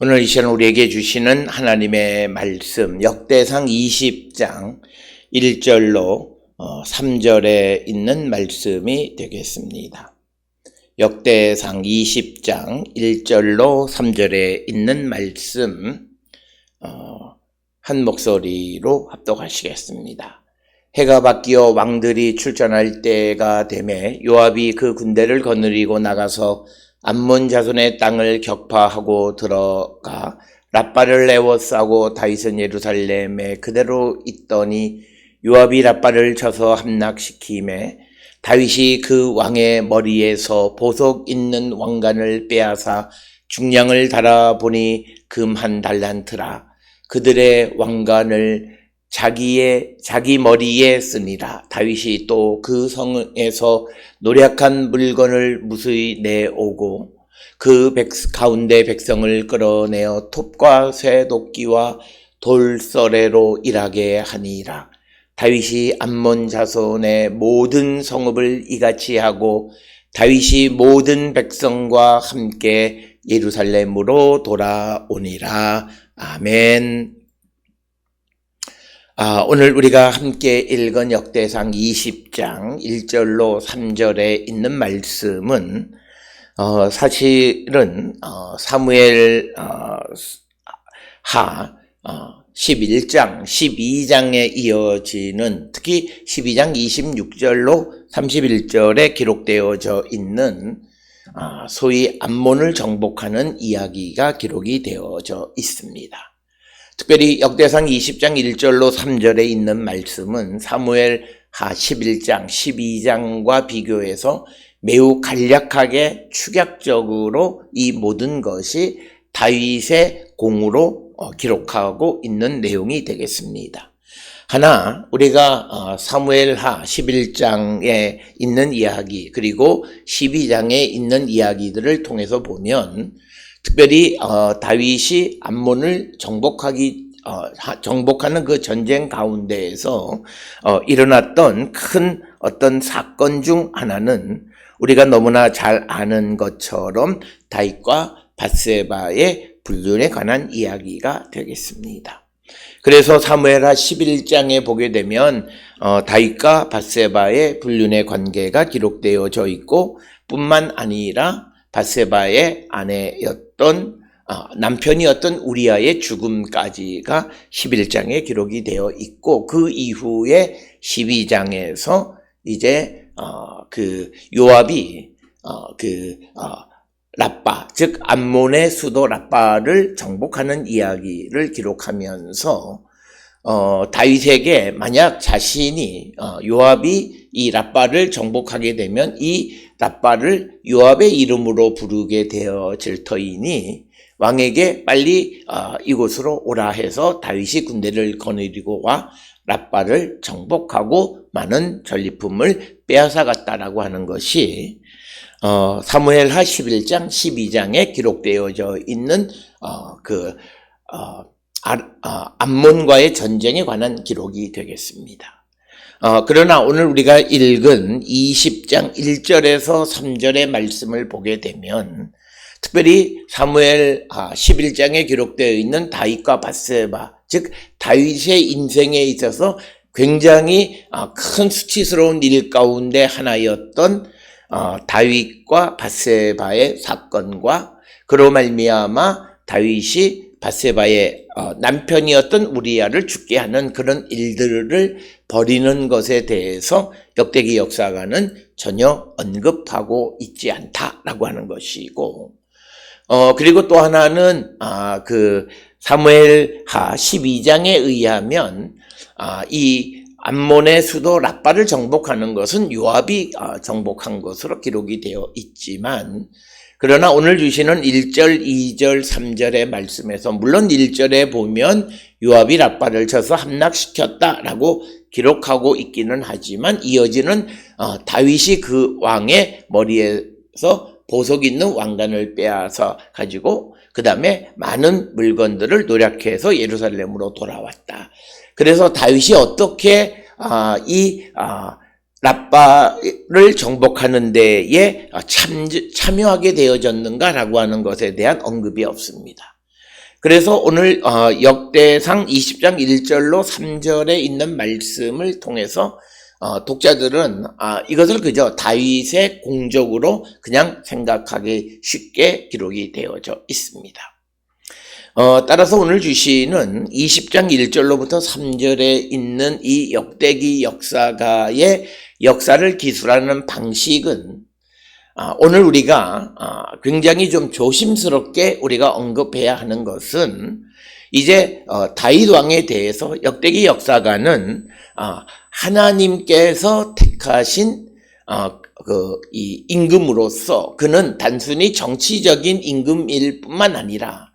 오늘 이 시간 우리에게 주시는 하나님의 말씀 역대상 20장 1절로 3절에 있는 말씀이 되겠습니다. 역대상 20장 1절로 3절에 있는 말씀 한 목소리로 합독하시겠습니다. 해가 바뀌어 왕들이 출전할 때가 되매 요압이 그 군대를 거느리고 나가서 암몬 자손의 땅을 격파하고 들어가 랍바를 에워싸고 다윗은 예루살렘에 그대로 있더니 요압이 랍바를 쳐서 함락시키매 다윗이 그 왕의 머리에서 보석 있는 왕관을 빼앗아 중량을 달아보니 금 한 달란트라. 그들의 왕관을 자기 머리에 쓰니라. 다윗이 또 그 성에서 노략한 물건을 무수히 내오고 그 가운데 백성을 끌어내어 톱과 쇠도끼와 돌서래로 일하게 하니라. 다윗이 암몬 자손의 모든 성읍을 이같이 하고 다윗이 모든 백성과 함께 예루살렘으로 돌아오니라. 아멘. 오늘 우리가 함께 읽은 역대상 20장 1절로 3절에 있는 말씀은 사실은 사무엘 하 11장, 12장에 이어지는 특히 12장 26절로 31절에 기록되어져 있는 소위 암몬을 정복하는 이야기가 기록이 되어져 있습니다. 특별히 역대상 20장 1절로 3절에 있는 말씀은 사무엘 하 11장, 12장과 비교해서 매우 간략하게 축약적으로 이 모든 것이 다윗의 공으로 기록하고 있는 내용이 되겠습니다. 하나, 우리가 사무엘 하 11장에 있는 이야기 그리고 12장에 있는 이야기들을 통해서 보면 특별히 다윗이 암몬을 정복하는 그 전쟁 가운데에서 일어났던 큰 어떤 사건 중 하나는 우리가 너무나 잘 아는 것처럼 다윗과 밧세바의 불륜에 관한 이야기가 되겠습니다. 그래서 사무엘하 11장에 보게 되면 다윗과 밧세바의 불륜의 관계가 기록되어져 있고 뿐만 아니라 밧세바의 아내였던 남편이었던 우리아의 죽음까지가 11장에 기록이 되어 있고 그 이후에 12장에서 이제 그 요압이 랍바 즉 암몬의 수도 랍바를 정복하는 이야기를 기록하면서 다윗에게 만약 자신이 요압이 이 랍바를 정복하게 되면 이 랍바를 요압의 이름으로 부르게 되어질 터이니 왕에게 빨리 이곳으로 오라 해서 다윗이 군대를 거느리고 와 랍바를 정복하고 많은 전리품을 빼앗아갔다라고 하는 것이 사무엘하 11장 12장에 기록되어져 있는 암몬과의 전쟁에 관한 기록이 되겠습니다. 그러나 오늘 우리가 읽은 20장 1절에서 3절의 말씀을 보게 되면 특별히 사무엘 11장에 기록되어 있는 다윗과 밧세바 즉 다윗의 인생에 있어서 굉장히 큰 수치스러운 일 가운데 하나였던 다윗과 밧세바의 사건과 그로 말미암아 다윗이 밧세바의 남편이었던 우리아를 죽게 하는 그런 일들을 벌이는 것에 대해서 역대기 역사가는 전혀 언급하고 있지 않다라고 하는 것이고 그리고 또 하나는 그 사무엘하 12장에 의하면 이 암몬의 수도 랍바를 정복하는 것은 요압이 정복한 것으로 기록이 되어 있지만 그러나 오늘 주시는 1절, 2절, 3절의 말씀에서 물론 1절에 보면 요압이 랍바를 쳐서 함락시켰다라고 기록하고 있기는 하지만 이어지는 다윗이 그 왕의 머리에서 보석 있는 왕관을 빼앗아 가지고 그 다음에 많은 물건들을 노략해서 예루살렘으로 돌아왔다. 그래서 다윗이 어떻게 랍바를 정복하는 데에 참여하게 되어졌는가라고 하는 것에 대한 언급이 없습니다. 그래서 오늘 역대상 20장 1절로 3절에 있는 말씀을 통해서 독자들은 이것을 그저 다윗의 공적으로 그냥 생각하기 쉽게 기록이 되어져 있습니다. 따라서 오늘 주시는 20장 1절로부터 3절에 있는 이 역대기 역사가의 역사를 기술하는 방식은 오늘 우리가 굉장히 좀 조심스럽게 우리가 언급해야 하는 것은 이제 다윗 왕에 대해서 역대기 역사가는 하나님께서 택하신 이 임금으로서 그는 단순히 정치적인 임금일 뿐만 아니라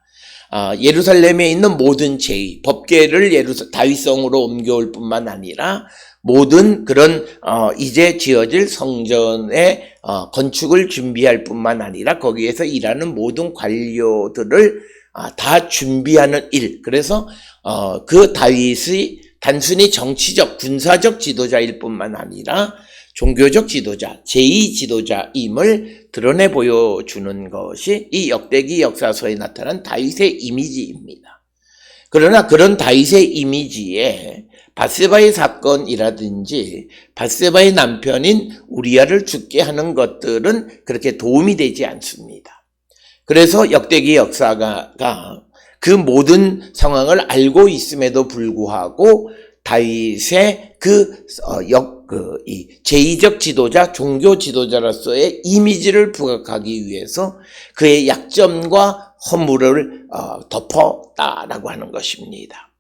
예루살렘에 있는 모든 제의, 법궤를 다윗성으로 옮겨올 뿐만 아니라 모든 그런 이제 지어질 성전의 건축을 준비할 뿐만 아니라 거기에서 일하는 모든 관료들을 다 준비하는 일. 그래서 그 다윗이 단순히 정치적, 군사적 지도자일 뿐만 아니라 종교적 지도자, 제2 지도자임을 드러내 보여주는 것이 이 역대기 역사서에 나타난 다윗의 이미지입니다. 그러나 그런 다윗의 이미지에 밧세바의 사건이라든지 밧세바의 남편인 우리아를 죽게 하는 것들은 그렇게 도움이 되지 않습니다. 그래서 역대기 역사가가 그 모든 상황을 알고 있음에도 불구하고 다윗의 이 제2적 지도자, 종교 지도자로서의 이미지를 부각하기 위해서 그의 약점과 허물을 덮었다라고 하는 것입니다.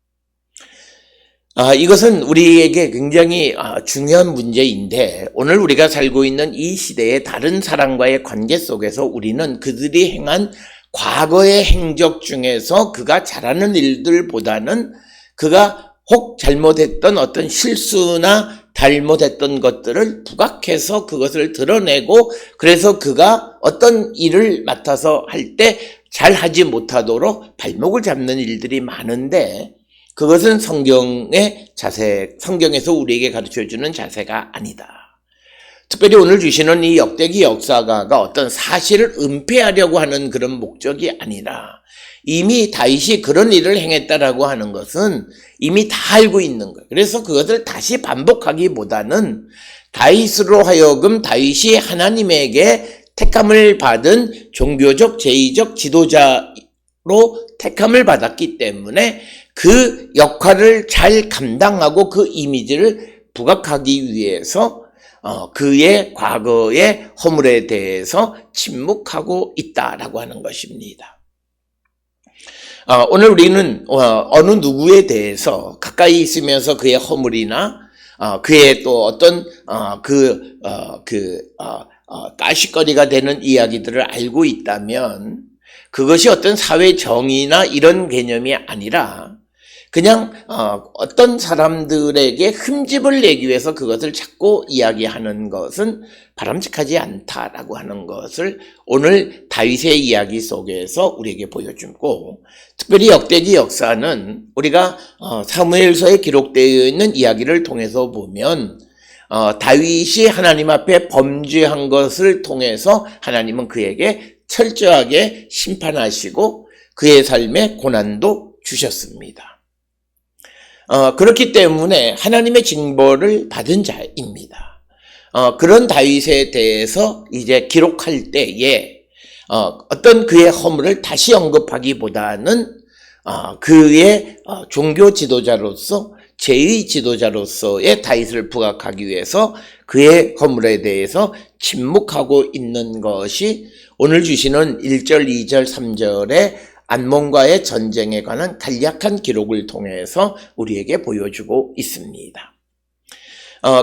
이것은 우리에게 굉장히 중요한 문제인데 오늘 우리가 살고 있는 이 시대의 다른 사람과의 관계 속에서 우리는 그들이 행한 과거의 행적 중에서 그가 잘하는 일들보다는 그가 혹 잘못했던 어떤 실수나 잘못했던 것들을 부각해서 그것을 드러내고 그래서 그가 어떤 일을 맡아서 할 때 잘하지 못하도록 발목을 잡는 일들이 많은데 그것은 성경에서 우리에게 가르쳐주는 자세가 아니다. 특별히 오늘 주시는 이 역대기 역사가가 어떤 사실을 은폐하려고 하는 그런 목적이 아니라 이미 다윗이 그런 일을 행했다라고 하는 것은 이미 다 알고 있는 거예요. 그래서 그것을 다시 반복하기보다는 다윗으로 하여금 다윗이 하나님에게 택함을 받은 종교적 제2적 지도자로 택함을 받았기 때문에 그 역할을 잘 감당하고 그 이미지를 부각하기 위해서 그의 과거의 허물에 대해서 침묵하고 있다라고 하는 것입니다. 오늘 우리는 어느 누구에 대해서 가까이 있으면서 그의 허물이나 그의 또 어떤 까시거리가 되는 이야기들을 알고 있다면 그것이 어떤 사회 정의나 이런 개념이 아니라 그냥 어떤 사람들에게 흠집을 내기 위해서 그것을 자꾸 이야기하는 것은 바람직하지 않다라고 하는 것을 오늘 다윗의 이야기 속에서 우리에게 보여주고 특별히 역대기 역사는 우리가 사무엘서에 기록되어 있는 이야기를 통해서 보면 다윗이 하나님 앞에 범죄한 것을 통해서 하나님은 그에게 철저하게 심판하시고 그의 삶에 고난도 주셨습니다. 그렇기 때문에 하나님의 징벌을 받은 자입니다. 그런 다윗에 대해서 이제 기록할 때에 어떤 그의 허물을 다시 언급하기보다는 그의 종교 지도자로서 제2 지도자로서의 다윗을 부각하기 위해서 그의 허물에 대해서 침묵하고 있는 것이 오늘 주시는 1절, 2절, 3절의 암몬과의 전쟁에 관한 간략한 기록을 통해서 우리에게 보여주고 있습니다.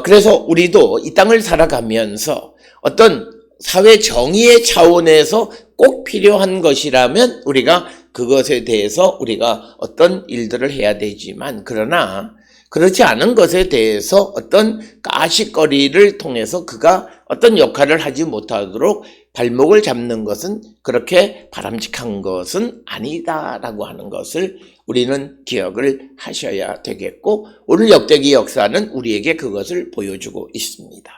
그래서 우리도 이 땅을 살아가면서 어떤 사회 정의의 차원에서 꼭 필요한 것이라면 우리가 그것에 대해서 우리가 어떤 일들을 해야 되지만 그러나 그렇지 않은 것에 대해서 어떤 까시거리를 통해서 그가 어떤 역할을 하지 못하도록 발목을 잡는 것은 그렇게 바람직한 것은 아니다라고 하는 것을 우리는 기억을 하셔야 되겠고 오늘 역대기 역사는 우리에게 그것을 보여주고 있습니다.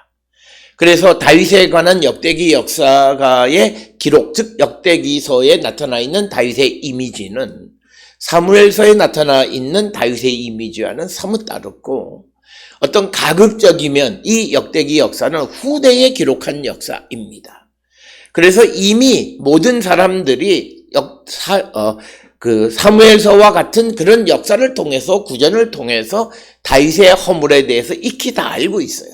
그래서 다윗에 관한 역대기 역사가의 기록, 즉 역대기서에 나타나 있는 다윗의 이미지는 사무엘서에 나타나 있는 다윗의 이미지와는 사뭇 다르고 어떤 가급적이면 이 역대기 역사는 후대에 기록한 역사입니다. 그래서 이미 모든 사람들이 사무엘서와 같은 그런 역사를 통해서 구전을 통해서 다윗의 허물에 대해서 익히 다 알고 있어요.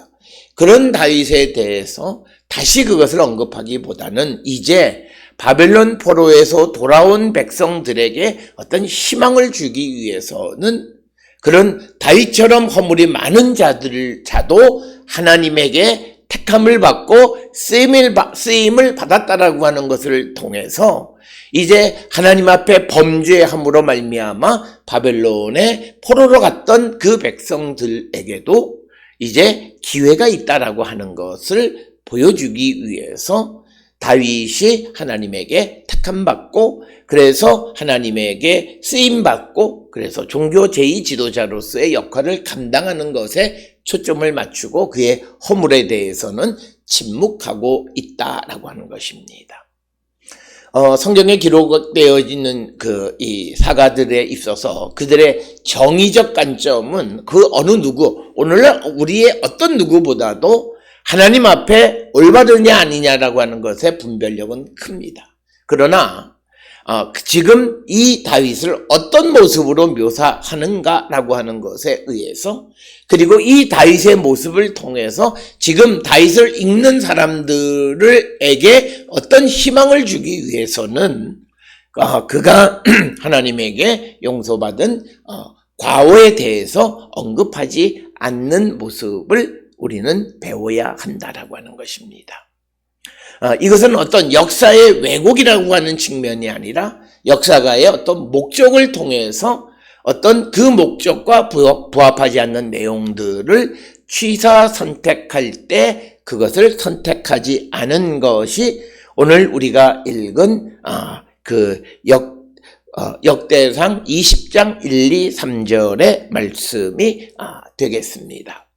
그런 다윗에 대해서 다시 그것을 언급하기보다는 이제 바벨론 포로에서 돌아온 백성들에게 어떤 희망을 주기 위해서는 그런 다윗처럼 허물이 많은 자도 하나님에게 택함을 받고 쓰임을 받았다라고 하는 것을 통해서 이제 하나님 앞에 범죄함으로 말미암아 바벨론에 포로로 갔던 그 백성들에게도 이제 기회가 있다라고 하는 것을 보여주기 위해서 다윗이 하나님에게 택함받고 그래서 하나님에게 쓰임받고 그래서 종교 제2지도자로서의 역할을 감당하는 것에 초점을 맞추고 그의 허물에 대해서는 침묵하고 있다라고 하는 것입니다. 성경에 기록되어 있는 이 사가들에 있어서 그들의 정의적 관점은 그 어느 누구, 오늘날 우리의 어떤 누구보다도 하나님 앞에 올바르냐 아니냐라고 하는 것의 분별력은 큽니다. 그러나 지금 이 다윗을 어떤 모습으로 묘사하는가라고 하는 것에 의해서 그리고 이 다윗의 모습을 통해서 지금 다윗을 읽는 사람들에게 어떤 희망을 주기 위해서는 그가 하나님에게 용서받은 과오에 대해서 언급하지 않는 모습을 우리는 배워야 한다라고 하는 것입니다. 이것은 어떤 역사의 왜곡이라고 하는 측면이 아니라 역사가의 어떤 목적을 통해서 어떤 그 목적과 부합하지 않는 내용들을 취사 선택할 때 그것을 선택하지 않은 것이 오늘 우리가 읽은 역대상 20장 1, 2, 3절의 말씀이 되겠습니다.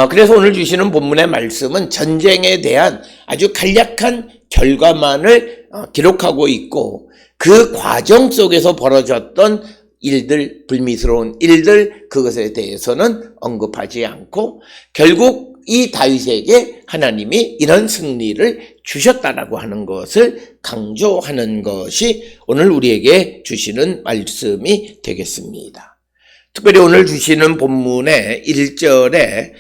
그래서 오늘 주시는 본문의 말씀은 전쟁에 대한 아주 간략한 결과만을 기록하고 있고 그 과정 속에서 벌어졌던 일들, 불미스러운 일들 그것에 대해서는 언급하지 않고 결국 이 다윗에게 하나님이 이런 승리를 주셨다라고 하는 것을 강조하는 것이 오늘 우리에게 주시는 말씀이 되겠습니다. 특별히 오늘 주시는 본문의 1절에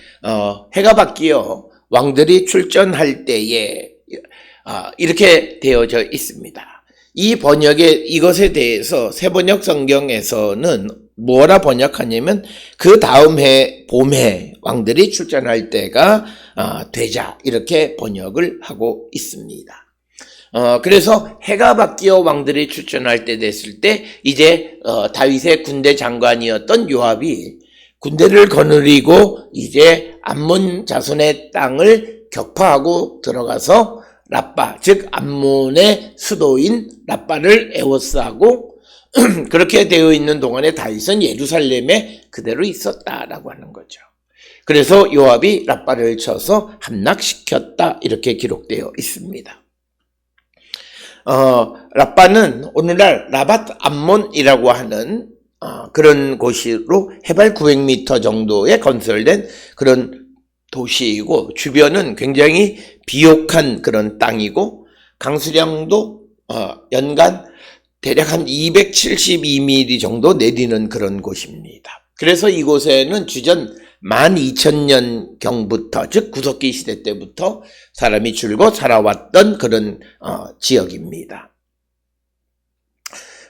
해가 바뀌어 왕들이 출전할 때에 이렇게 되어져 있습니다. 이 번역에 이것에 대해서 새번역 성경에서는 뭐라 번역하냐면 그 다음 해 봄에 왕들이 출전할 때가 되자 이렇게 번역을 하고 있습니다. 그래서 해가 바뀌어 왕들이 출전할 때 됐을 때 이제 다윗의 군대 장관이었던 요압이 군대를 거느리고 이제 암몬 자손의 땅을 격파하고 들어가서 라빠 즉 암몬의 수도인 라빠를 에워싸고 그렇게 되어 있는 동안에 다윗은 예루살렘에 그대로 있었다라고 하는 거죠. 그래서 요압이 라빠를 쳐서 함락시켰다 이렇게 기록되어 있습니다. 라빠는 오늘날 라밧 암몬이라고 하는 그런 곳으로 해발 900m 정도에 건설된 그런 도시이고 주변은 굉장히 비옥한 그런 땅이고 강수량도 연간 대략 한 272mm 정도 내리는 그런 곳입니다. 그래서 이곳에는 주전 12,000년경부터 즉 구석기 시대 때부터 사람이 줄고 살아왔던 그런 지역입니다.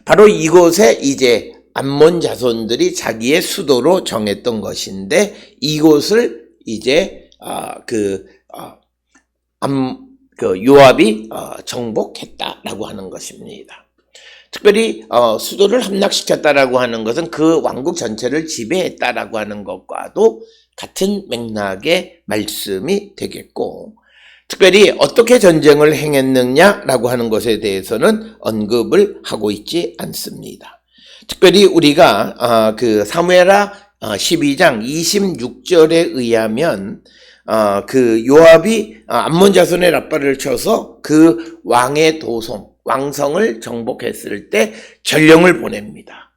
바로 이곳에 이제 암몬 자손들이 자기의 수도로 정했던 것인데 이곳을 이제 요압이 정복했다라고 하는 것입니다. 특별히 수도를 함락시켰다라고 하는 것은 그 왕국 전체를 지배했다라고 하는 것과도 같은 맥락의 말씀이 되겠고 특별히 어떻게 전쟁을 행했느냐라고 하는 것에 대해서는 언급을 하고 있지 않습니다. 특별히 우리가 사무엘하 12장 26절에 의하면 요압이 암몬 자손의 라빠를 쳐서 그 왕의 도성 왕성을 정복했을 때 전령을 보냅니다.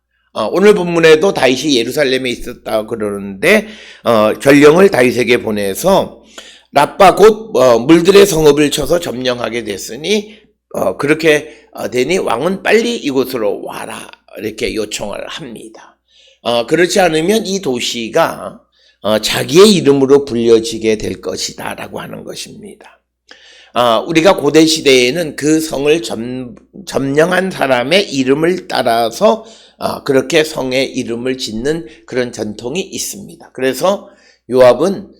오늘 본문에도 다윗이 예루살렘에 있었다 그러는데 전령을 다윗에게 보내서 라빠 곧 물들의 성읍을 쳐서 점령하게 됐으니 그렇게 되니 왕은 빨리 이곳으로 와라 이렇게 요청을 합니다. 그렇지 않으면 이 도시가 자기의 이름으로 불려지게 될 것이다 라고 하는 것입니다. 우리가 고대 시대에는 그 성을 점령한 사람의 이름을 따라서 그렇게 성의 이름을 짓는 그런 전통이 있습니다. 그래서 요압은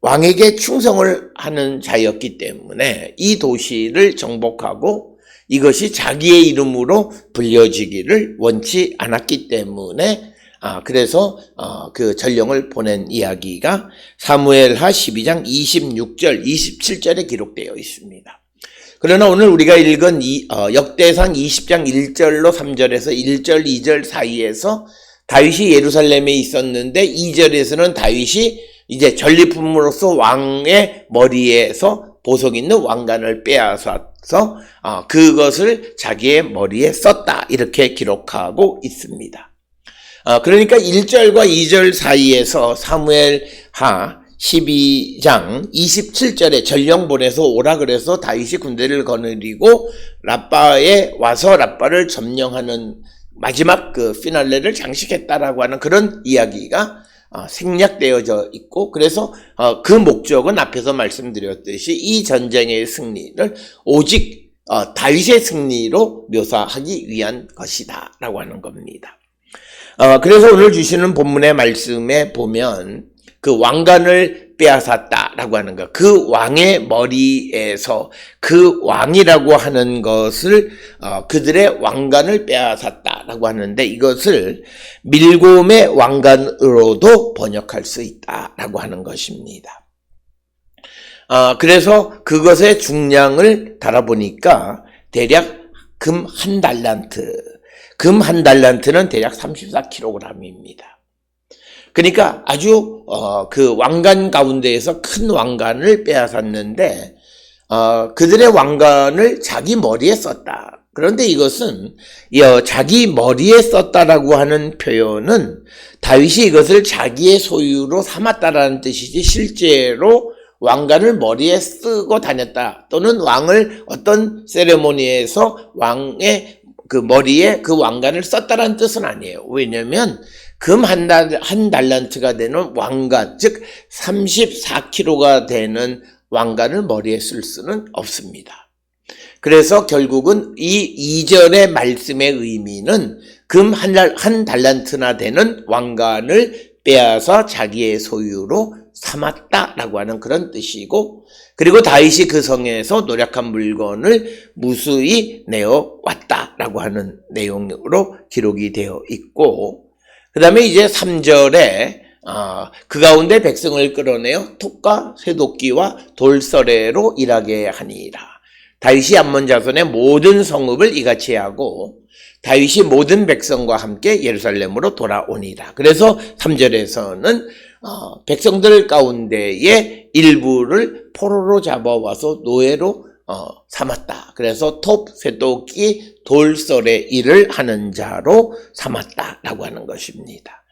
왕에게 충성을 하는 자였기 때문에 이 도시를 정복하고 이것이 자기의 이름으로 불려지기를 원치 않았기 때문에 그래서 그 전령을 보낸 이야기가 사무엘하 12장 26절 27절에 기록되어 있습니다. 그러나 오늘 우리가 읽은 역대상 20장 1절로 3절에서 1절 2절 사이에서 다윗이 예루살렘에 있었는데 2절에서는 다윗이 이제 전리품으로서 왕의 머리에서 보석 있는 왕관을 빼앗아서 그것을 자기의 머리에 썼다 이렇게 기록하고 있습니다. 그러니까 1절과 2절 사이에서 사무엘하 12장 27절에 전령 보내서 오라 그래서 다윗이 군대를 거느리고 라빠에 와서 라빠를 점령하는 마지막 그 피날레를 장식했다라고 하는 그런 이야기가 생략되어져 있고 그래서 그 목적은 앞에서 말씀드렸듯이 이 전쟁의 승리를 오직 다윗의 승리로 묘사하기 위한 것이다 라고 하는 겁니다. 그래서 오늘 주시는 본문의 말씀에 보면 그 왕관을 빼앗았다라고 하는 것, 그 왕의 머리에서 그 왕이라고 하는 것을 그들의 왕관을 빼앗았다라고 하는데 이것을 밀곰의 왕관으로도 번역할 수 있다라고 하는 것입니다. 그래서 그것의 중량을 달아보니까 대략 금 1달란트, 금 1달란트는 대략 34kg입니다. 그러니까 아주 그 왕관 가운데에서 큰 왕관을 빼앗았는데 그들의 왕관을 자기 머리에 썼다. 그런데 이것은 자기 머리에 썼다라고 하는 표현은 다윗이 이것을 자기의 소유로 삼았다라는 뜻이지 실제로 왕관을 머리에 쓰고 다녔다 또는 왕을 어떤 세레모니에서 왕의 그 머리에 그 왕관을 썼다라는 뜻은 아니에요. 왜냐하면 금 한 달란트가 되는 왕관, 즉 34kg가 되는 왕관을 머리에 쓸 수는 없습니다. 그래서 결국은 이 2절의 말씀의 의미는 금 한 달란트나 되는 왕관을 빼앗아 자기의 소유로 삼았다라고 하는 그런 뜻이고 그리고 다윗이 그 성에서 노략한 물건을 무수히 내어왔다라고 하는 내용으로 기록이 되어 있고 그 다음에 이제 3절에 그 가운데 백성을 끌어내어 톱과 쇠도끼와 돌서래로 일하게 하니라. 다윗이 암몬 자손의 모든 성읍을 이같이 하고 다윗이 모든 백성과 함께 예루살렘으로 돌아오니라. 그래서 3절에서는 백성들 가운데의 일부를 포로로 잡아와서 노예로 삼았다. 그래서 톱, 쇠도끼, 돌설의 일을 하는 자로 삼았다라고 하는 것입니다.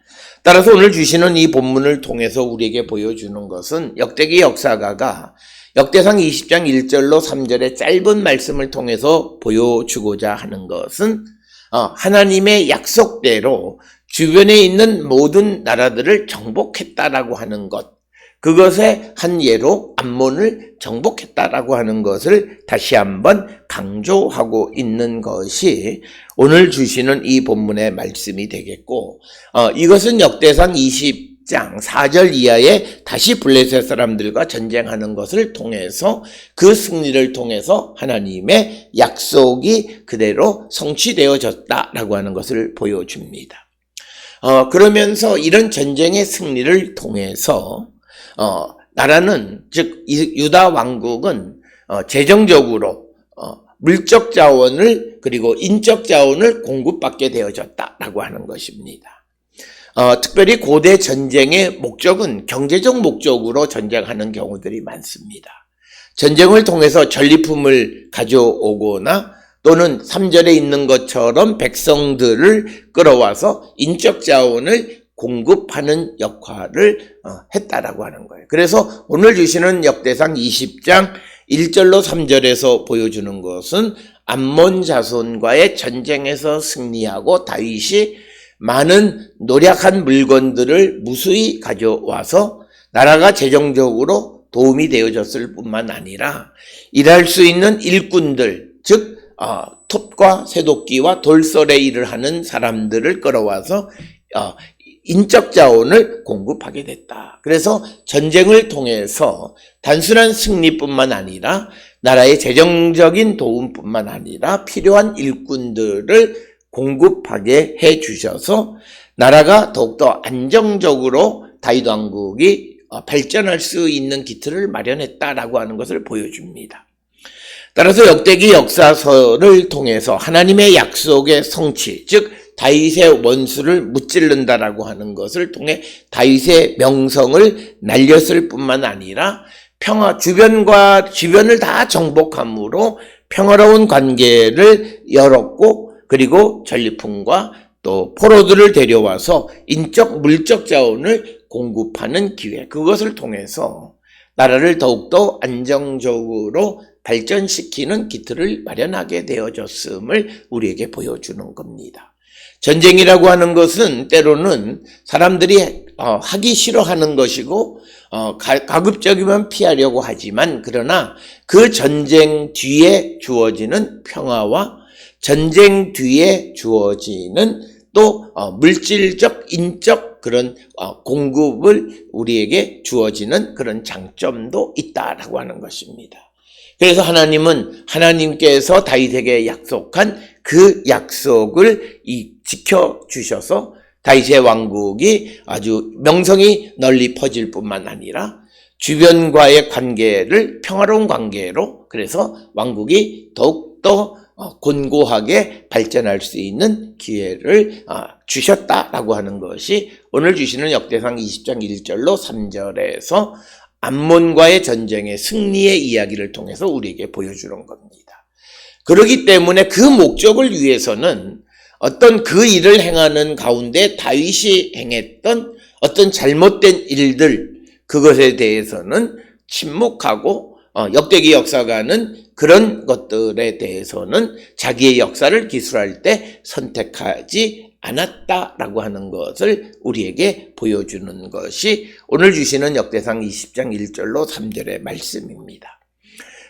따라서 오늘 주시는 이 본문을 통해서 우리에게 보여주는 것은 역대기 역사가가 역대상 20장 1절로 3절의 짧은 말씀을 통해서 보여주고자 하는 것은 하나님의 약속대로 주변에 있는 모든 나라들을 정복했다라고 하는 것, 그것의 한 예로 암몬을 정복했다라고 하는 것을 다시 한번 강조하고 있는 것이 오늘 주시는 이 본문의 말씀이 되겠고 이것은 역대상 20장 4절 이하에 다시 블레셋 사람들과 전쟁하는 것을 통해서 그 승리를 통해서 하나님의 약속이 그대로 성취되어졌다라고 하는 것을 보여줍니다. 그러면서 이런 전쟁의 승리를 통해서 나라는 즉 유다 왕국은 재정적으로 물적 자원을 그리고 인적 자원을 공급받게 되어졌다라고 하는 것입니다. 특별히 고대 전쟁의 목적은 경제적 목적으로 전쟁하는 경우들이 많습니다. 전쟁을 통해서 전리품을 가져오거나 또는 3절에 있는 것처럼 백성들을 끌어와서 인적 자원을 공급하는 역할을 했다라고 하는 거예요. 그래서 오늘 주시는 역대상 20장 1절로 3절에서 보여주는 것은 암몬 자손과의 전쟁에서 승리하고 다윗이 많은 노력한 물건들을 무수히 가져와서 나라가 재정적으로 도움이 되어졌을 뿐만 아니라 일할 수 있는 일꾼들, 즉 톱과 쇠도끼와 돌설에 일을 하는 사람들을 끌어와서 인적 자원을 공급하게 됐다. 그래서 전쟁을 통해서 단순한 승리뿐만 아니라 나라의 재정적인 도움뿐만 아니라 필요한 일꾼들을 공급하게 해 주셔서 나라가 더욱더 안정적으로 다윗 왕국이 발전할 수 있는 기틀을 마련했다라고 하는 것을 보여줍니다. 따라서 역대기 역사서를 통해서 하나님의 약속의 성취, 즉 다윗의 원수를 무찌른다라고 하는 것을 통해 다윗의 명성을 날렸을 뿐만 아니라 주변을 다 정복함으로 평화로운 관계를 열었고, 그리고 전리품과 또 포로들을 데려와서 인적 물적 자원을 공급하는 기회, 그것을 통해서 나라를 더욱더 안정적으로 발전시키는 기틀을 마련하게 되어졌음을 우리에게 보여주는 겁니다. 전쟁이라고 하는 것은 때로는 사람들이 하기 싫어하는 것이고 가급적이면 피하려고 하지만, 그러나 그 전쟁 뒤에 주어지는 평화와 전쟁 뒤에 주어지는 또 물질적, 인적 그런 공급을 우리에게 주어지는 그런 장점도 있다라고 하는 것입니다. 그래서 하나님께서 다윗에게 약속한 그 약속을 지켜주셔서 다윗의 왕국이 아주 명성이 널리 퍼질 뿐만 아니라 주변과의 관계를 평화로운 관계로, 그래서 왕국이 더욱더 곤고하게 발전할 수 있는 기회를 주셨다라고 하는 것이 오늘 주시는 역대상 20장 1절로 3절에서 암몬과의 전쟁의 승리의 이야기를 통해서 우리에게 보여주는 겁니다. 그렇기 때문에 그 목적을 위해서는 어떤 그 일을 행하는 가운데 다윗이 행했던 어떤 잘못된 일들, 그것에 대해서는 침묵하고 역대기 역사가는 그런 것들에 대해서는 자기의 역사를 기술할 때 선택하지 않았다라고 하는 것을 우리에게 보여주는 것이 오늘 주시는 역대상 20장 1절로 3절의 말씀입니다.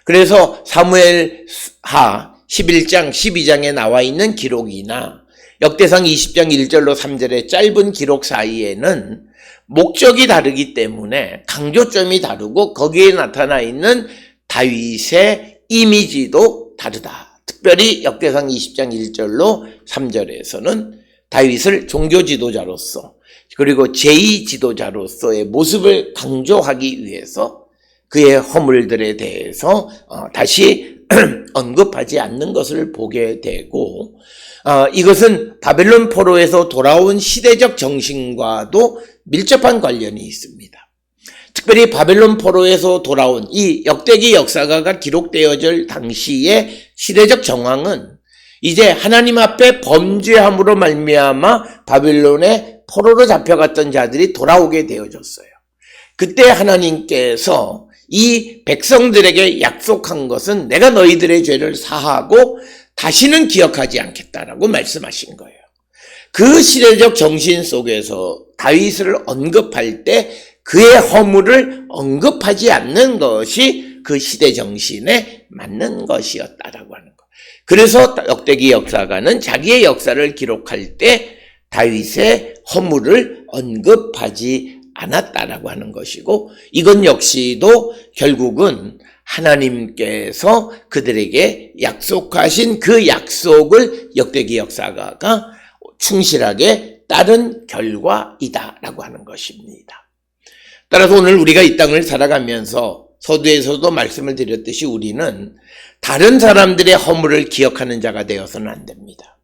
그래서 사무엘하 11장 12장에 나와 있는 기록이나 역대상 20장 1절로 3절의 짧은 기록 사이에는 목적이 다르기 때문에 강조점이 다르고 거기에 나타나 있는 다윗의 이미지도 다르다. 특별히 역대상 20장 1절로 3절에서는 다윗을 종교 지도자로서 그리고 제2 지도자로서의 모습을 강조하기 위해서 그의 허물들에 대해서 다시 언급하지 않는 것을 보게 되고, 이것은 바벨론 포로에서 돌아온 시대적 정신과도 밀접한 관련이 있습니다. 특별히 바벨론 포로에서 돌아온 이 역대기 역사가가 기록되어질 당시의 시대적 정황은 이제 하나님 앞에 범죄함으로 말미암아 바벨론에 포로로 잡혀갔던 자들이 돌아오게 되어졌어요. 그때 하나님께서 이 백성들에게 약속한 것은 내가 너희들의 죄를 사하고 다시는 기억하지 않겠다라고 말씀하신 거예요. 그 시대적 정신 속에서 다윗을 언급할 때 그의 허물을 언급하지 않는 것이 그 시대 정신에 맞는 것이었다라고 하는 것. 그래서 역대기 역사가는 자기의 역사를 기록할 때 다윗의 허물을 언급하지 않았다라고 하는 것이고, 이건 역시도 결국은 하나님께서 그들에게 약속하신 그 약속을 역대기 역사가가 충실하게 따른 결과이다라고 하는 것입니다. 따라서 오늘 우리가 이 땅을 살아가면서 서두에서도 말씀을 드렸듯이 우리는 다른 사람들의 허물을 기억하는 자가 되어서는 안 됩니다.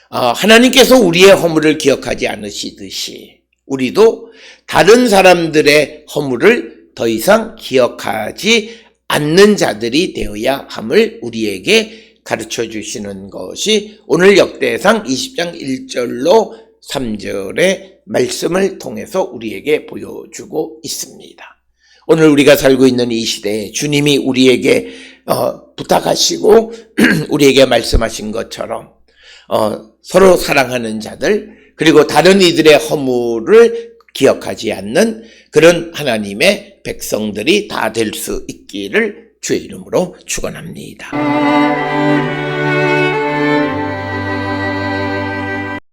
하나님께서 우리의 허물을 기억하지 않으시듯이 우리도 다른 사람들의 허물을 더 이상 기억하지 않는 자들이 되어야 함을 우리에게 가르쳐 주시는 것이 오늘 역대상 20장 1절로 3절의 말씀을 통해서 우리에게 보여주고 있습니다. 오늘 우리가 살고 있는 이 시대에 주님이 우리에게 부탁하시고 우리에게 말씀하신 것처럼 서로 사랑하는 자들, 그리고 다른 이들의 허물을 기억하지 않는 그런 하나님의 백성들이 다 될 수 있기를 주의 이름으로 축원합니다.